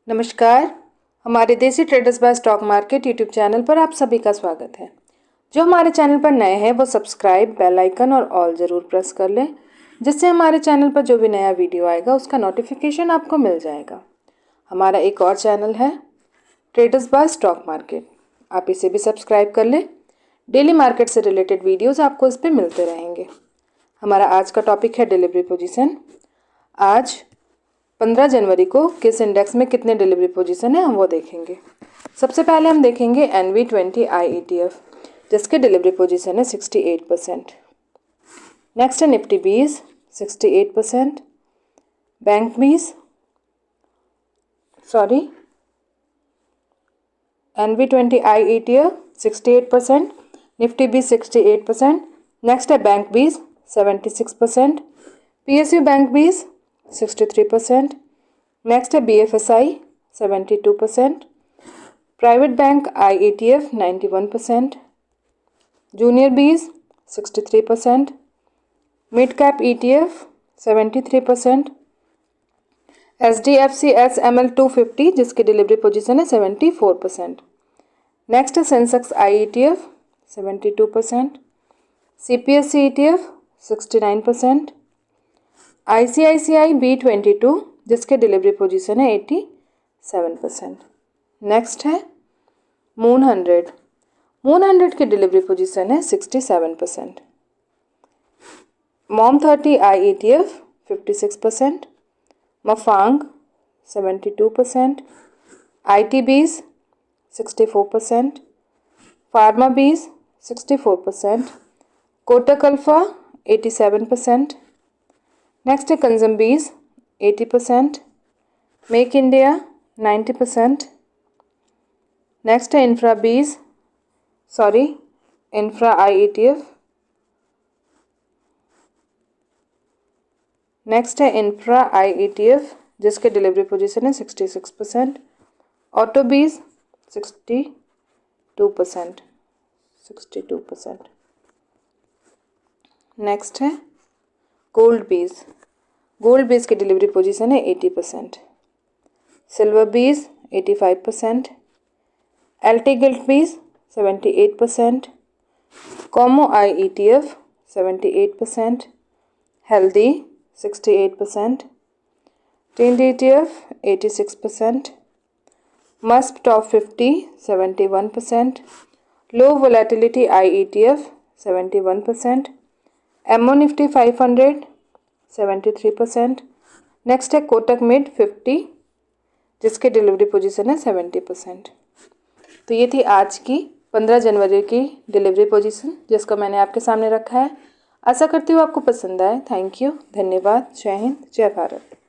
नमस्कार। हमारे Desi traders by stock market YouTube channel पर आप सभी का स्वागत है। जो हमारे चैनल पर नए हैं वो सब्सक्राइब, बेल आइकन और ऑल ज़रूर प्रेस कर लें, जिससे हमारे चैनल पर जो भी नया वीडियो आएगा उसका नोटिफिकेशन आपको मिल जाएगा। हमारा एक और चैनल है ट्रेडर्स बाय स्टॉक मार्केट, आप इसे भी सब्सक्राइब कर लें। डेली मार्केट से रिलेटेड वीडियोज़ आपको इस पर मिलते रहेंगे। हमारा आज का टॉपिक है डिलीवरी पोजीशन। आज 15 जनवरी को किस इंडेक्स में कितने डिलीवरी पोजीशन है हम वो देखेंगे। सबसे पहले हम देखेंगे NV20 IETF, जिसके डिलीवरी पोजीशन है 68%। नेक्स्ट है Nifty 20 68%, bank 20 NV20 IETF 68%, Nifty 20 68%। Next है बैंक 20 76%, PSU बैंक 20 63%। नेक्स्ट है BFSI 72%, private bank IETF 91%, junior बीज 63%, mid cap ETF 73%, SDFC SML 250 जिसकी डिलीवरी पोजीशन है 74%। नेक्स्ट है Sensex IETF 72%, CPSC ETF 69%, ICICI B22 जिसके delivery position है 87%। Next है moon 100 की डिलीवरी पोजीशन है 67%। मॉम 30 IETF 56%, मफांग 72%, IT बीज 64%, फार्मा बीज 64%, कोटक अल्फा 87%। नेक्स्ट है कंज्यूम बीज 80%, मेक इंडिया 90%। नेक्स्ट है इंफ्रा IETF। नेक्स्ट है इंफ्रा IETF जिसके डिलीवरी पोजीशन है 66%, ऑटो बीज 62%। नेक्स्ट है गोल्ड बीज की डिलीवरी पोजीशन है 80%, सिल्वर बीज 85%, LT गिल्ट बीज 78%, कॉमो IETF 78%, हेल्दी 68%, टिंड ETF 86%, मस्प top 50 71%, low volatility IETF 71%, MO Nifty 500 73%। Next है कोटक मिड 50 जिसके डिलीवरी पोजीशन है 70%। तो ये थी आज की 15 जनवरी की डिलीवरी पोजीशन जिसको मैंने आपके सामने रखा है। आशा करती हूँ आपको पसंद आए। थैंक यू, धन्यवाद, जय हिंद, जय भारत।